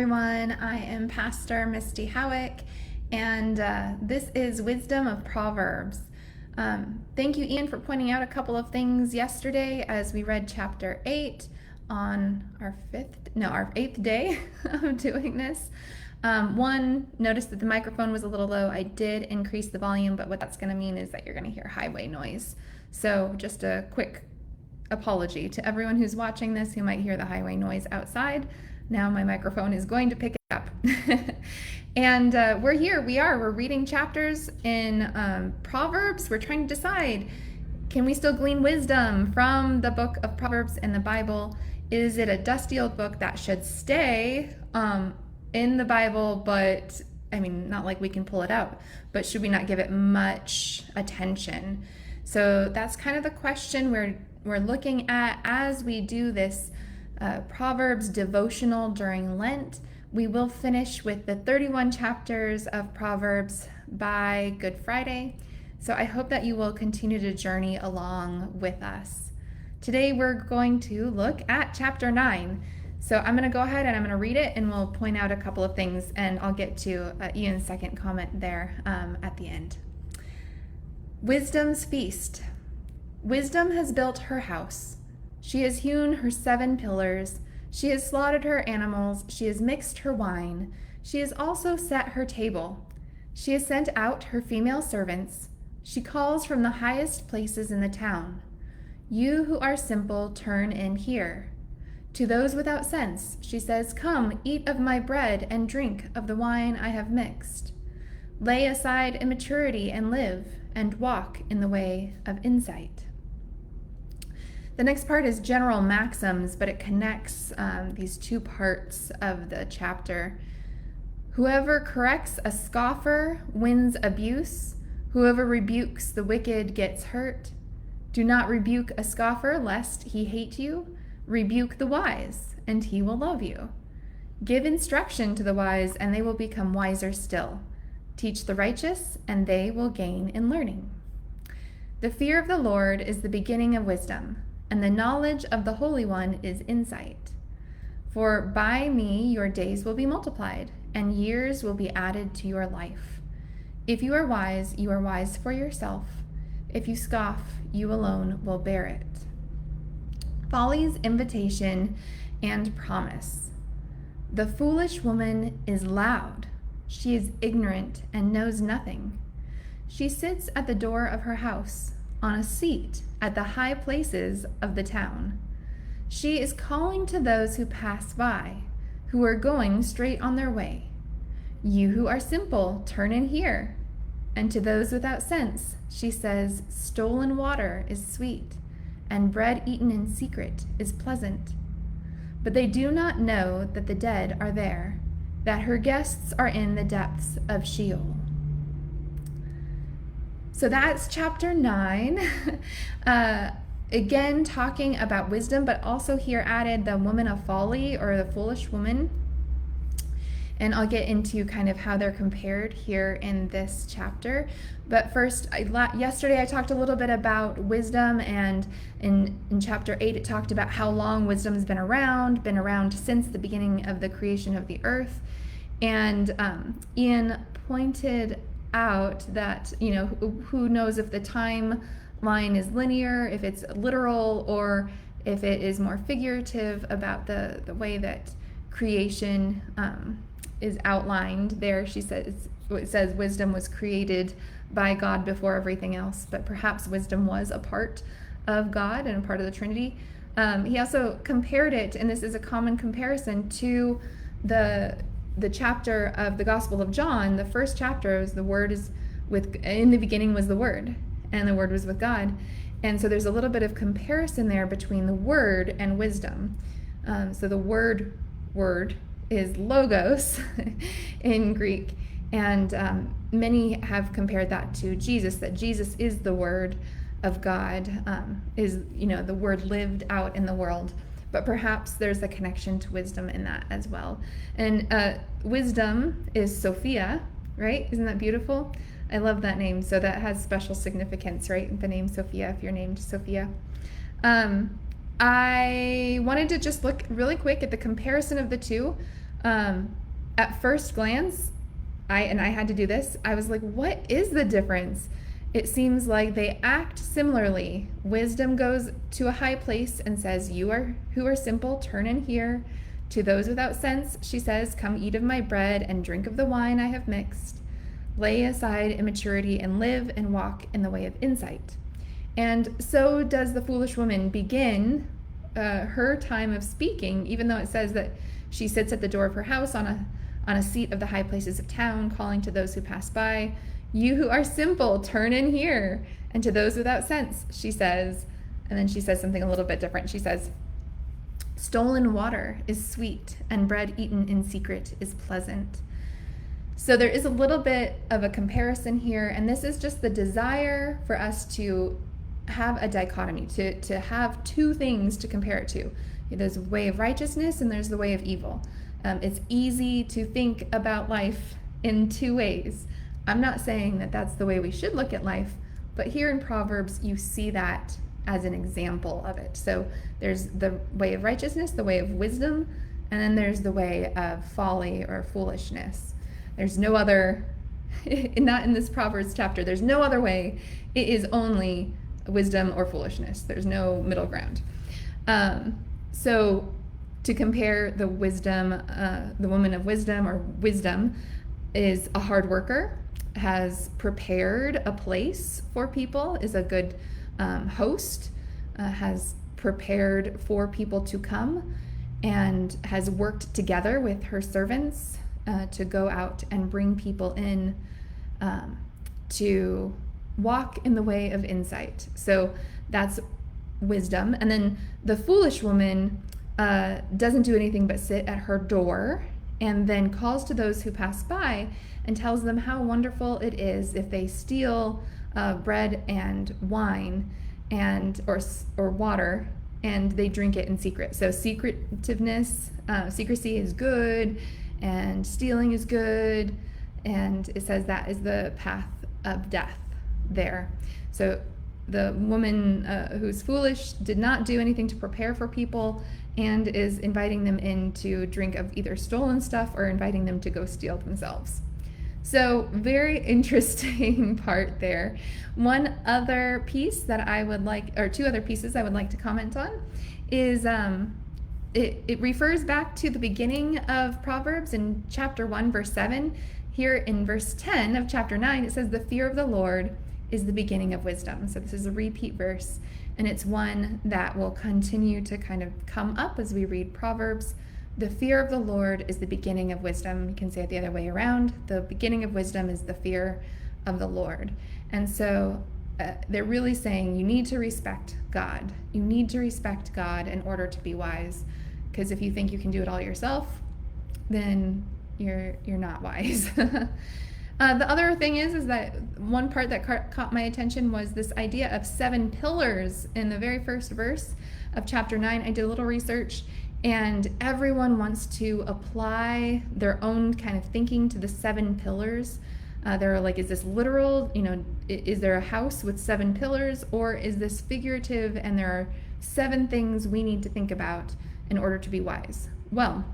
everyone. I am Pastor Misty Howick, and this is Wisdom of Proverbs. Thank you, Ian, for pointing out a couple of things yesterday as we read chapter 8 on our eighth day of doing this. One, notice that the microphone was a little low. I did increase the volume, but what that's going to mean is that you're going to hear highway noise. So just a quick apology to everyone who's watching this who might hear the highway noise outside. Now my microphone is going to pick it up. And we're reading chapters in Proverbs. We're trying to decide, can we still glean wisdom from the book of Proverbs in the Bible? Is it a dusty old book that should stay in the Bible, but not like we can pull it out, but should we not give it much attention? So that's kind of the question we're looking at as we do this Proverbs devotional during Lent. We will finish with the 31 chapters of Proverbs by Good Friday. So I hope that you will continue to journey along with us. Today we're going to look at chapter 9. So I'm going to go ahead and I'm going to read it, and we'll point out a couple of things, and I'll get to Ian's second comment there at the end. Wisdom's feast. Wisdom has built her house. She has hewn her 7 pillars. She has slaughtered her animals. She has mixed her wine. She has also set her table. She has sent out her female servants. She calls from the highest places in the town. You who are simple, turn in here. To those without sense, she says, come, eat of my bread and drink of the wine I have mixed. Lay aside immaturity and live, and walk in the way of insight. The next part is general maxims, but it connects these two parts of the chapter. Whoever corrects a scoffer wins abuse. Whoever rebukes the wicked gets hurt. Do not rebuke a scoffer, lest he hate you. Rebuke the wise, and he will love you. Give instruction to the wise, and they will become wiser still. Teach the righteous, and they will gain in learning. The fear of the Lord is the beginning of wisdom, and the knowledge of the Holy One is insight. For by me your days will be multiplied, and years will be added to your life. If you are wise for yourself. If you scoff, you alone will bear it. Folly's invitation and promise. The foolish woman is loud. She is ignorant and knows nothing. She sits at the door of her house, on a seat at the high places of the town. She is calling to those who pass by, who are going straight on their way. You who are simple, turn in here. And to those without sense, she says, stolen water is sweet, and bread eaten in secret is pleasant. But they do not know that the dead are there, that her guests are in the depths of Sheol. So that's chapter 9. Again, talking about wisdom, but also here added the woman of folly, or the foolish woman. And I'll get into kind of how they're compared here in this chapter. But first, yesterday I talked a little bit about wisdom, and in chapter 8 it talked about how long wisdom's been around since the beginning of the creation of the earth. And Ian pointed out that, who knows if the timeline is linear, if it's literal, or if it is more figurative about the way that creation is outlined there. It says wisdom was created by God before everything else, but perhaps wisdom was a part of God and a part of the Trinity. He also compared it, and this is a common comparison, to the chapter of the Gospel of John. The first chapter is in the beginning was the Word, and the Word was with God. And so there's a little bit of comparison there between the Word and wisdom. So the word is logos in Greek, and many have compared that to Jesus, that Jesus is the Word of God, is the Word lived out in the world. But perhaps there's a connection to wisdom in that as well. And wisdom is Sophia, right? Isn't that beautiful? I love that name. So that has special significance, right? The name Sophia, if you're named Sophia. I wanted to just look really quick at the comparison of the two. At first glance, I had to do this, I was like, what is the difference? It seems like they act similarly. Wisdom goes to a high place and says, you are who are simple, turn in here. To those without sense, she says, come eat of my bread and drink of the wine I have mixed. Lay aside immaturity and live and walk in the way of insight. And so does the foolish woman begin her time of speaking, even though it says that she sits at the door of her house on a seat of the high places of town, calling to those who pass by, you who are simple, turn in here. And to those without sense, she says, and then she says something a little bit different. She says, stolen water is sweet, and bread eaten in secret is pleasant. So there is a little bit of a comparison here, and this is just the desire for us to have a dichotomy, to have two things to compare it to. There's a way of righteousness and there's the way of evil. It's easy to think about life in two ways. I'm not saying that that's the way we should look at life, but here in Proverbs, you see that as an example of it. So there's the way of righteousness, the way of wisdom, and then there's the way of folly or foolishness. There's no other, not in this Proverbs chapter, there's no other way. It is only wisdom or foolishness. There's no middle ground. So to compare the wisdom, the woman of wisdom or wisdom is a hard worker, has prepared a place for people, is a good host, has prepared for people to come, and has worked together with her servants to go out and bring people in to walk in the way of insight. So that's wisdom. And then the foolish woman doesn't do anything but sit at her door and then calls to those who pass by and tells them how wonderful it is if they steal bread and wine and or water and they drink it in secret. So secretiveness, secrecy is good, and stealing is good, and it says that is the path of death there. So the woman who's foolish did not do anything to prepare for people and is inviting them in to drink of either stolen stuff or inviting them to go steal themselves. So very interesting part there. One other piece that I would like, or two other pieces I would like to comment on is it refers back to the beginning of Proverbs in chapter 1, verse 7. Here in verse 10 of chapter 9, it says, the fear of the Lord is the beginning of wisdom. So this is a repeat verse, and it's one that will continue to kind of come up as we read Proverbs. The fear of the Lord is the beginning of wisdom. You can say it the other way around. The beginning of wisdom is the fear of the Lord. And so they're really saying you need to respect God. You need to respect God in order to be wise. Because if you think you can do it all yourself, then you're not wise. The other thing is that one part that caught my attention was this idea of 7 pillars in the very first verse of chapter 9. I did a little research, and everyone wants to apply their own kind of thinking to the 7 pillars. They're like, is this literal? Is there a house with 7 pillars, or is this figurative and there are 7 things we need to think about in order to be wise? Well,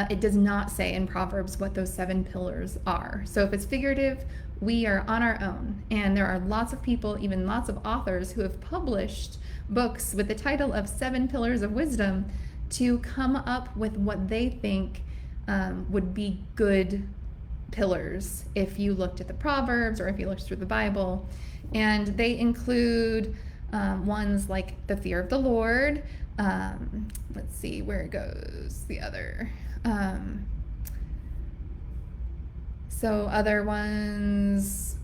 it does not say in Proverbs what those 7 pillars are. So if it's figurative, we are on our own. And there are lots of people, even lots of authors, who have published books with the title of 7 Pillars of Wisdom to come up with what they think would be good pillars if you looked at the Proverbs or if you looked through the Bible. And they include ones like the fear of the Lord. Let's see, where goes the other? So other ones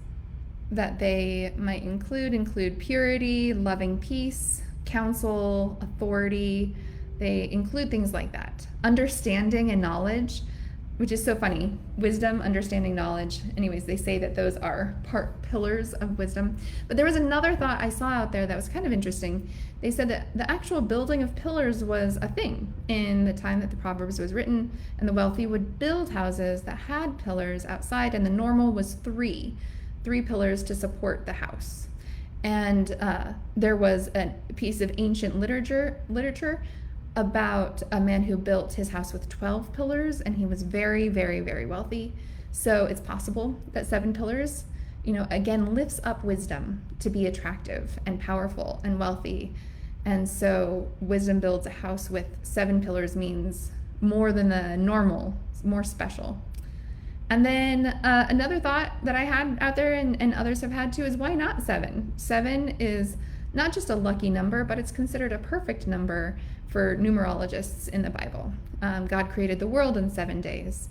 that they might include purity, loving peace, counsel, authority. They include things like that. Understanding and knowledge, which is so funny. Wisdom, understanding, knowledge. Anyways, they say that those are part pillars of wisdom. But there was another thought I saw out there that was kind of interesting. They said that the actual building of pillars was a thing in the time that the Proverbs was written, and the wealthy would build houses that had pillars outside, and the normal was three pillars to support the house. And there was a piece of ancient literature about a man who built his house with 12 pillars, and he was very, very, very wealthy. So it's possible that 7 pillars, again, lifts up wisdom to be attractive and powerful and wealthy. And so wisdom builds a house with 7 pillars means more than the normal, more special. And then another thought that I had out there, and others have had too, is why not 7? 7 is not just a lucky number, but it's considered a perfect number for numerologists in the Bible. God created the world in 7 days.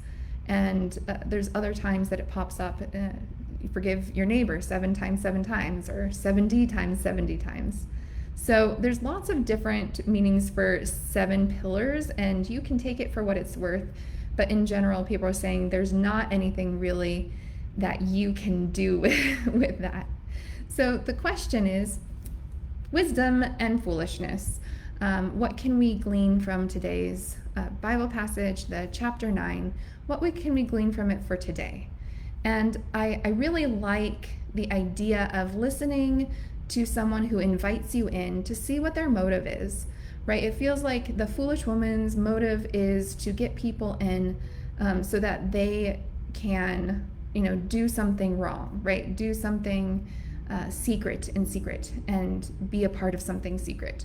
And there's other times that it pops up. You forgive your neighbor 7 times 7 times, or 70 times 70 times. So there's lots of different meanings for 7 pillars, and you can take it for what it's worth. But in general, people are saying there's not anything really that you can do with that. So the question is, wisdom and foolishness. What can we glean from today's Bible passage, the chapter 9? What can we glean from it for today? And I really like the idea of listening to someone who invites you in to see what their motive is, right? It feels like the foolish woman's motive is to get people in so that they can, do something wrong, right? Do something secret and be a part of something secret.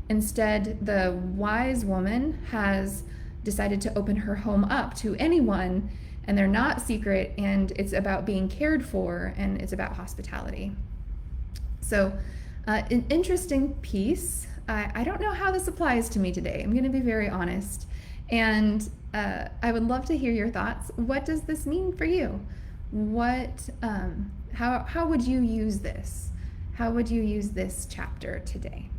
Instead, the wise woman has decided to open her home up to anyone, and they're not secret, and it's about being cared for, and it's about hospitality. So an interesting piece. I don't know how this applies to me today. I'm going to be very honest. And I would love to hear your thoughts. What does this mean for you? How would you use this? How would you use this chapter today?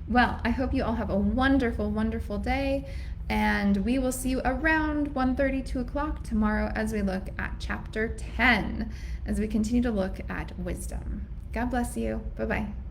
Well, I hope you all have a wonderful, wonderful day. And we will see you around 1:30, 2 o'clock tomorrow as we look at chapter 10, as we continue to look at wisdom. God bless you. Bye-bye.